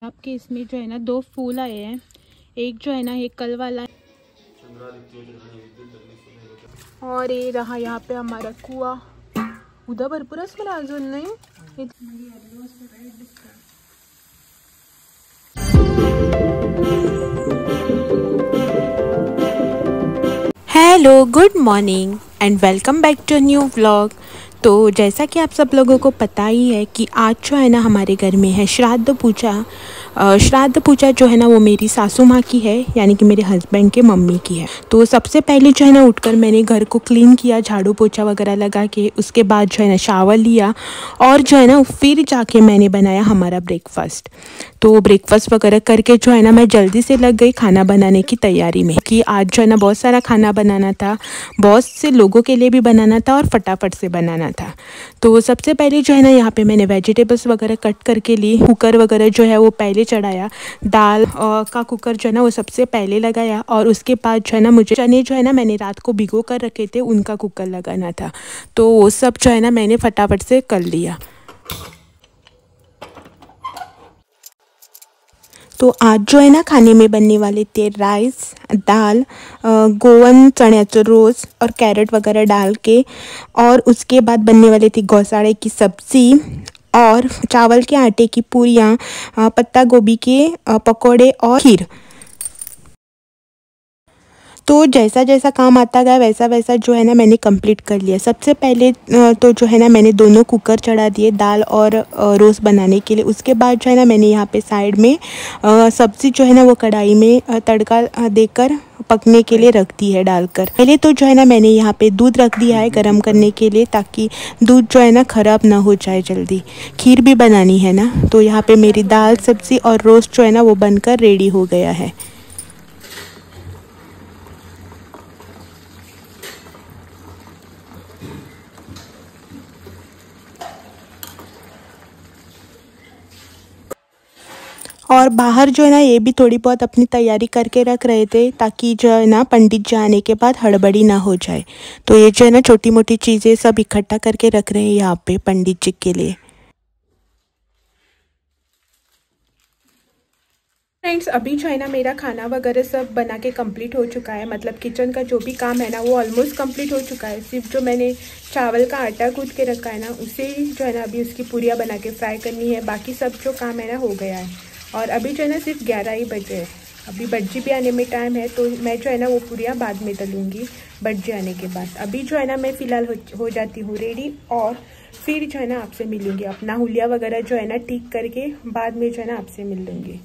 आपके इसमें जो है ना 2 फूल आए हैं। एक जो है ना ये कल वाला है और ये रहा यहाँ पे हमारा कुआं। उधर भरपूर असं अजून नाही। Hello, good morning and welcome back to new vlog. तो जैसा कि आप सब लोगों को पता ही है कि आज जो है ना हमारे घर में है श्राद्ध पूजा। श्राद्ध पूजा जो है ना वो मेरी सासू माँ की है, यानी कि मेरे हस्बैंड के मम्मी की है। तो सबसे पहले जो है ना उठकर मैंने घर को क्लीन किया, झाड़ू पोछा वगैरह लगा के। उसके बाद जो है ना शावर लिया और जो है ना फिर जाके मैंने बनाया हमारा ब्रेकफास्ट। तो ब्रेकफास्ट वगैरह करके जो है ना मैं जल्दी से लग गई खाना बनाने की तैयारी में, कि आज जो है ना बहुत सारा खाना बनाना था, बहुत से लोगों के लिए भी बनाना था और फटाफट से बनाना था। तो सबसे पहले जो है ना यहाँ पे मैंने वेजिटेबल्स वगैरह कट करके ली। कुकर वगैरह जो है वो पहले चढ़ाया। दाल का कुकर जो है ना वो सबसे पहले लगाया और उसके बाद जो है ना मुझे चने जो है ना मैंने रात को भिगो कर रखे थे, उनका कुकर लगाना था। तो वो सब जो है ना मैंने फटाफट से कर लिया। तो आज जो है ना खाने में बनने वाले थे राइस, दाल, गोवन चण्याचं रोज और कैरेट वगैरह डाल के, और उसके बाद बनने वाली थी गौसाड़े की सब्ज़ी और चावल के आटे की पूरियाँ, पत्ता गोभी के पकोड़े और खीर। तो जैसा जैसा काम आता गया वैसा वैसा जो है ना मैंने कंप्लीट कर लिया। सबसे पहले तो जो है ना मैंने दोनों कुकर चढ़ा दिए दाल और रोस्ट बनाने के लिए। उसके बाद जो है ना मैंने यहाँ पे साइड में सब्ज़ी जो है ना वो कढ़ाई में तड़का देकर पकने के लिए रख दी है डालकर। पहले तो जो है ना मैंने यहाँ पे दूध रख दिया है गर्म करने के लिए, ताकि दूध जो है ना ख़राब ना हो जाए जल्दी। खीर भी बनानी है ना, तो यहाँ पे मेरी दाल सब्ज़ी और रोस्ट जो है ना वो बनकर रेडी हो गया है। और बाहर जो है ना ये भी थोड़ी बहुत अपनी तैयारी करके रख रहे थे, ताकि जो है ना पंडित जी आने के बाद हड़बड़ी ना हो जाए। तो ये जो है ना छोटी मोटी चीज़ें सब इकट्ठा करके रख रहे हैं यहाँ पे पंडित जी के लिए। फ्रेंड्स, अभी जो है ना मेरा खाना वगैरह सब बना के कंप्लीट हो चुका है। मतलब किचन का जो भी काम है ना वो ऑलमोस्ट कंप्लीट हो चुका है। सिर्फ जो मैंने चावल का आटा गूँथ के रखा है ना उसे जो है ना अभी उसकी पूरियाँ बना के फ्राई करनी है। बाकी सब जो काम है ना हो गया है। और अभी जो है ना सिर्फ 11 ही बजे है। अभी बज्जी भी आने में टाइम है, तो मैं जो है ना वो पूरियाँ बाद में तलूँगी बज्जी आने के बाद। अभी जो है ना मैं फ़िलहाल हो जाती हूँ रेडी, और फिर जो है ना आपसे मिलूँगी। अपना हुलिया वगैरह जो है ना ठीक करके बाद में जो है ना आपसे मिल लूँगी।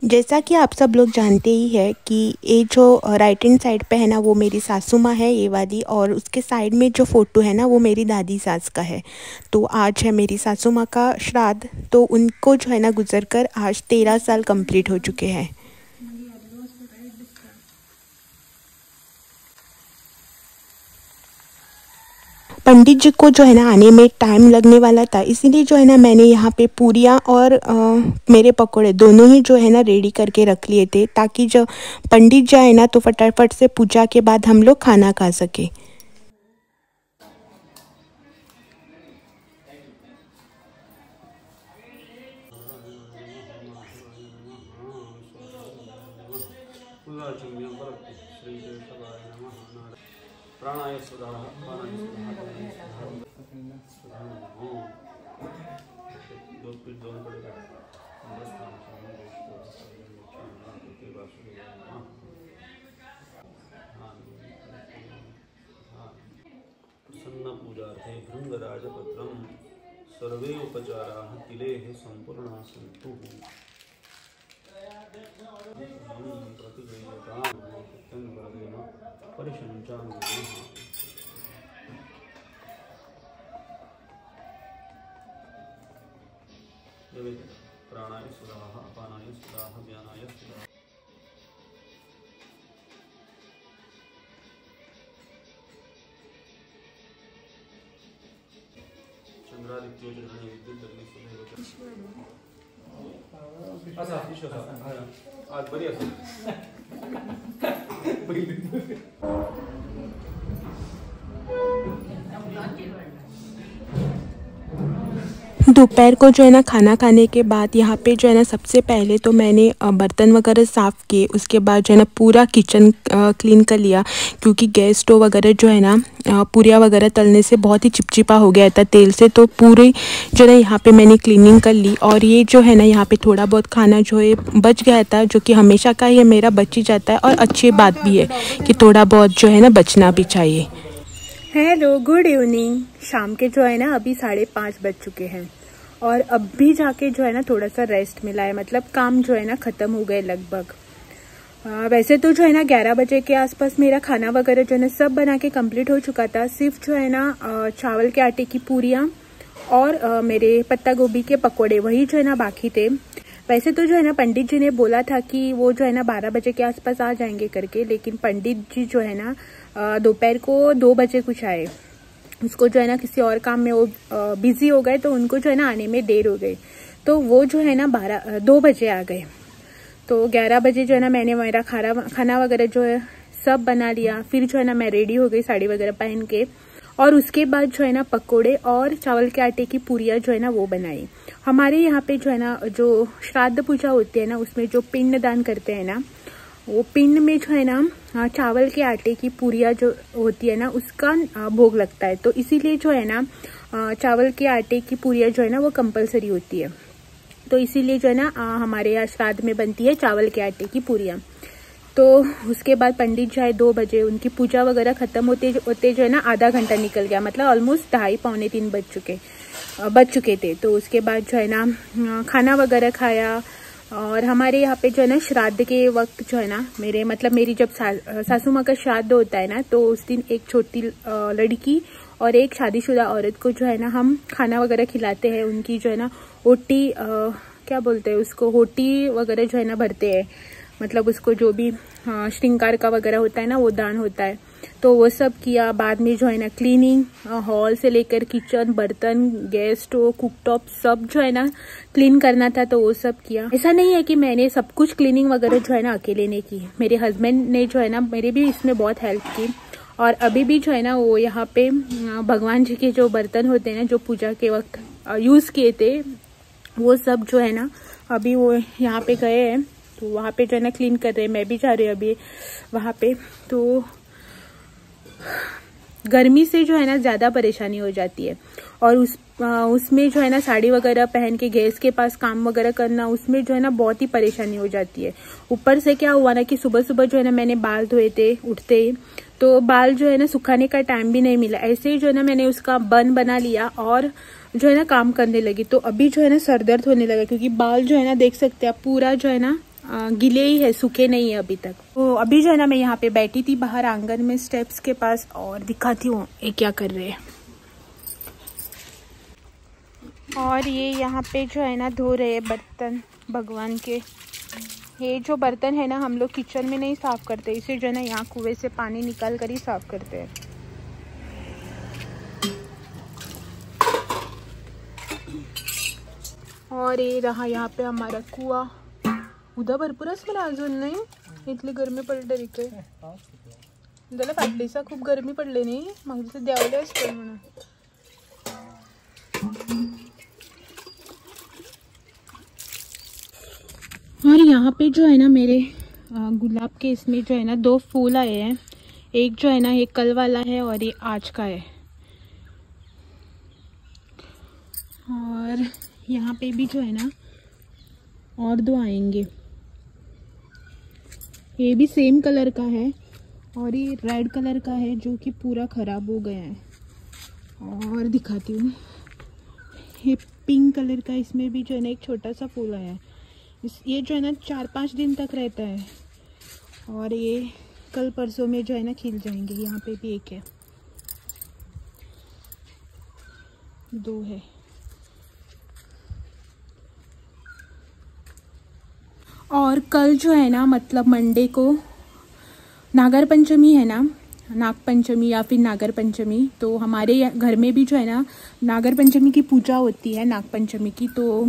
जैसा कि आप सब लोग जानते ही है कि ये जो राइट हैंड साइड पे है ना वो मेरी सासू माँ है ये वाली, और उसके साइड में जो फ़ोटो है ना वो मेरी दादी सास का है। तो आज है मेरी सासू माँ का श्राद्ध, तो उनको जो है ना गुजर कर आज 13 साल कंप्लीट हो चुके हैं। पंडित जी को जो है ना आने में टाइम लगने वाला था, इसीलिए जो है ना मैंने यहाँ पे पूरियाँ और मेरे पकोड़े दोनों ही जो है ना रेडी करके रख लिए थे, ताकि जब पंडित जी आए ना तो फटाफट से पूजा के बाद हम लोग खाना खा सके। प्राणाय सुधाः प्राणाय सुधाः दोन पड़ेगा। प्रसन्न पूजार्थे भृंगराजपत्रं सर्वे उपचाराः तिलेः सम्पूर्णाः सन्तु। प्राणाय सुधाः अपानाय सुधाः व्यानाय सुधाः। चंद्रादित्यो जगणे विद्युत् अग्नि सुमेव। असा फिश होता आज बरी असेल दोपहर को जो है ना खाना खाने के बाद यहाँ पे जो है ना सबसे पहले तो मैंने बर्तन वगैरह साफ़ किए। उसके बाद जो है ना पूरा किचन क्लीन कर लिया, क्योंकि गैस स्टोव वगैरह जो है ना पूरियाँ वगैरह तलने से बहुत ही चिपचिपा हो गया था तेल से। तो पूरी जो है यहाँ पे मैंने क्लीनिंग कर ली। और ये जो है ना यहाँ पे थोड़ा बहुत खाना जो है बच गया था, जो कि हमेशा का ही मेरा बच ही जाता है, और अच्छी बात भी है कि थोड़ा बहुत जो है ना बचना भी चाहिए। Hello, good evening. शाम के जो है ना अभी 5:30 बज चुके हैं, और अब भी जाके जो है ना थोड़ा सा रेस्ट मिला है, मतलब काम जो है ना ख़त्म हो गए लगभग। वैसे तो जो है ना 11 बजे के आसपास मेरा खाना वगैरह जो है ना सब बना के कंप्लीट हो चुका था। सिर्फ जो है ना चावल के आटे की पूरियाँ और मेरे पत्ता गोभी के पकोड़े वही जो है ना बाकी थे। वैसे तो जो है ना पंडित जी ने बोला था कि वो जो है ना 12 बजे के आसपास आ जाएंगे करके, लेकिन पंडित जी जो है ना दोपहर को 2 बजे कुछ आए। उसको जो है ना किसी और काम में वो बिजी हो गए, तो उनको जो है ना आने में देर हो गई, तो वो जो है ना 2 बजे आ गए। तो 11 बजे जो है ना मैंने मेरा खाना वगैरह जो है सब बना लिया। फिर जो है ना मैं रेडी हो गई साड़ी वगैरह पहन के, और उसके बाद जो है ना पकोड़े और चावल के आटे की पूरियाँ जो है ना वो बनाई। हमारे यहाँ पे जो है ना जो श्राद्ध पूजा होती है ना, उसमें जो पिंड दान करते हैं ना, वो पिंड में जो है ना चावल के आटे की पूरियाँ जो होती है ना उसका भोग लगता है। तो इसीलिए जो है ना चावल के आटे की पूरियाँ जो है ना वो कंपलसरी होती है। तो इसीलिए जो है ना हमारे यहाँ श्राद्ध में बनती है चावल के आटे की पूरियाँ। तो उसके बाद पंडित जी आए 2 बजे, उनकी पूजा वगैरह खत्म होते जो है ना आधा घंटा निकल गया, मतलब ऑलमोस्ट 2:30-2:45 बज चुके थे। तो उसके बाद जो है ना खाना वगैरह खाया। और हमारे यहाँ पे जो है ना श्राद्ध के वक्त जो है ना मेरी जब सासू माँ का श्राद्ध होता है ना, तो उस दिन एक छोटी लड़की और एक शादीशुदा औरत को जो है ना हम खाना वगैरह खिलाते हैं। उनकी जो है ना ओटी क्या बोलते हैं उसको, होटी वगैरह जो है ना भरते हैं, मतलब उसको जो भी श्रृंगार का वगैरह होता है ना वो दान होता है। तो वो सब किया। बाद में जो है ना क्लीनिंग, हॉल से लेकर किचन, बर्तन, गैस स्टोव, कुकटॉप सब जो है ना क्लीन करना था, तो वो सब किया। ऐसा नहीं है कि मैंने सब कुछ क्लीनिंग वगैरह जो है ना अकेले ने की, मेरे हस्बैंड ने जो है ना मेरे भी इसमें बहुत हेल्प की। और अभी भी जो है ना वो यहाँ पे भगवान जी के जो बर्तन होते हैं ना जो पूजा के वक्त यूज़ किए थे, वो सब जो है ना अभी वो यहाँ पे गए हैं, तो वहाँ पे जो है ना क्लीन कर रहे हैं। मैं भी जा रही हूँ अभी वहाँ पे। तो गर्मी से जो है ना ज़्यादा परेशानी हो जाती है, और उसमें जो है ना साड़ी वगैरह पहन के गैस के पास काम वगैरह करना, उसमें जो है ना बहुत ही परेशानी हो जाती है। ऊपर से क्या हुआ ना कि सुबह सुबह जो है ना मैंने बाल धोए थे उठते ही, तो बाल जो है ना सुखाने का टाइम भी नहीं मिला। ऐसे ही जो है ना मैंने उसका बन बना लिया और जो है ना काम करने लगी। तो अभी जो है ना सर दर्द होने लगा, क्योंकि बाल जो है ना देख सकते हैं पूरा जो है ना गीले ही है, सूखे नहीं है अभी तक। तो अभी जो है ना मैं यहाँ पे बैठी थी बाहर आंगन में स्टेप्स के पास, और दिखाती हूँ ये क्या कर रहे हैं। और ये यहाँ पे जो है ना धो रहे हैं बर्तन भगवान के। ये जो बर्तन है ना हम लोग किचन में नहीं साफ करते, इसे जो है ना यहाँ कुएं से पानी निकाल कर ही साफ करते हैं। और ये रहा यहाँ पे हमारा कुआ। उदा भरपूर असं अजून नाही, इथली गरमी पडली इकडे त्याला फाटलीसा खूप गरमी पडली नाही, मग तिथे द्यावले असतं म्हणून। और यहाँ पे जो है ना मेरे गुलाब के इसमें जो है ना 2 फूल आए हैं। एक जो है ना ये कल वाला है और ये आज का है। और यहाँ पे भी जो है ना और 2 आएंगे, ये भी सेम कलर का है, और ये रेड कलर का है जो कि पूरा ख़राब हो गया है। और दिखाती हूँ, ये पिंक कलर का, इसमें भी जो है ना एक छोटा सा फूल आया है। ये जो है ना 4-5 दिन तक रहता है, और ये कल परसों में जो है ना खिल जाएंगे। यहाँ पे भी एक है, 2 है। और कल जो है ना मतलब मंडे को नागर पंचमी है ना, नाग पंचमी या फिर नागर पंचमी। तो हमारे घर में भी जो है ना नागर पंचमी की पूजा होती है, नाग पंचमी की। तो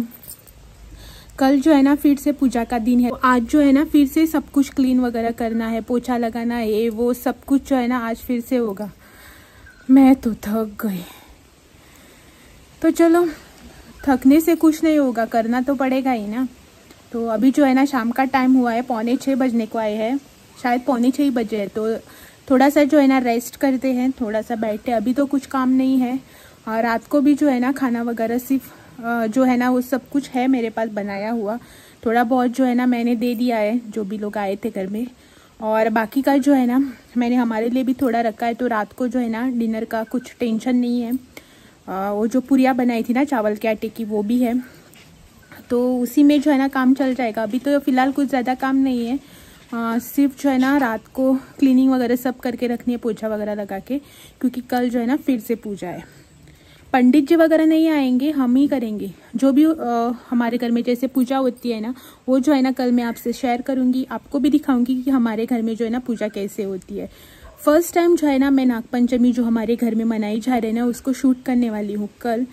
कल जो है ना फिर से पूजा का दिन है। आज जो है ना फिर से सब कुछ क्लीन वगैरह करना है, पोछा लगाना है, वो सब कुछ जो है ना आज फिर से होगा। मैं तो थक गई। तो चलो, थकने से कुछ नहीं होगा, करना तो पड़ेगा ही ना। तो अभी जो है ना शाम का टाइम हुआ है, 5:45 बजने को आए हैं, शायद 5:45 बजे है। तो थोड़ा सा जो है ना रेस्ट करते हैं, थोड़ा सा बैठते। अभी तो कुछ काम नहीं है। और रात को भी जो है ना खाना वगैरह सिर्फ जो है ना वो सब कुछ है मेरे पास बनाया हुआ। थोड़ा बहुत जो है ना मैंने दे दिया है जो भी लोग आए थे घर में, और बाकी का जो है ना मैंने हमारे लिए भी थोड़ा रखा है। तो रात को जो है ना डिनर का कुछ टेंशन नहीं है। वो जो पूरियाँ बनाई थी ना चावल के आटे की, वो भी है। तो उसी में जो है ना काम चल जाएगा। अभी तो फ़िलहाल कुछ ज़्यादा काम नहीं है। सिर्फ जो है ना रात को क्लीनिंग वगैरह सब करके रखनी है, पोछा वगैरह लगा के, क्योंकि कल जो है ना फिर से पूजा है। पंडित जी वगैरह नहीं आएंगे, हम ही करेंगे। जो भी हमारे घर में जैसे पूजा होती है ना, वो जो है ना कल मैं आपसे शेयर करूंगी, आपको भी दिखाऊंगी कि हमारे घर में जो है ना पूजा कैसे होती है। फर्स्ट टाइम जो है ना मैं नागपंचमी जो हमारे घर में मनाई जा रही है ना, उसको शूट करने वाली हूँ कल।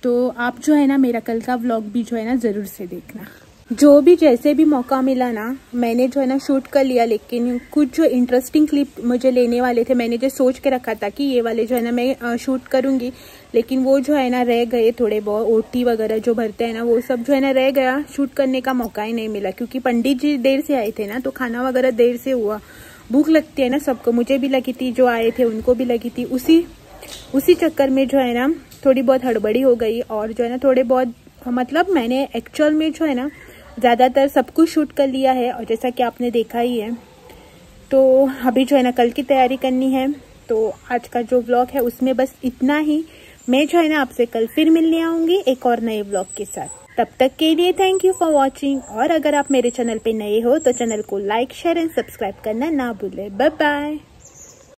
तो आप जो है ना मेरा कल का व्लॉग भी जो है ना ज़रूर से देखना। जो भी जैसे भी मौका मिला ना मैंने जो है ना शूट कर लिया। लेकिन कुछ जो इंटरेस्टिंग क्लिप मुझे लेने वाले थे, मैंने जो सोच के रखा था कि ये वाले जो है ना मैं शूट करूँगी, लेकिन वो जो है ना रह गए थोड़े बहुत। ओटी वगैरह जो भरते हैं ना, वो सब जो है ना रह गया। शूट करने का मौका ही नहीं मिला, क्योंकि पंडित जी देर से आए थे ना, तो खाना वगैरह देर से हुआ। भूख लगती है ना सबको, मुझे भी लगी थी, जो आए थे उनको भी लगी थी। उसी चक्कर में जो है ना थोड़ी बहुत हड़बड़ी हो गई। और जो है ना थोड़े बहुत मतलब मैंने एक्चुअल में जो है ना ज़्यादातर सब कुछ शूट कर लिया है, और जैसा कि आपने देखा ही है। तो अभी जो है ना कल की तैयारी करनी है। तो आज का जो व्लॉग है उसमें बस इतना ही। मैं जो है ना आपसे कल फिर मिलने आऊँगी एक और नए व्लॉग के साथ। तब तक के लिए थैंक यू फॉर वॉचिंग। और अगर आप मेरे चैनल पे नए हो तो चैनल को लाइक, शेयर एंड सब्सक्राइब करना ना भूलें। Bye bye.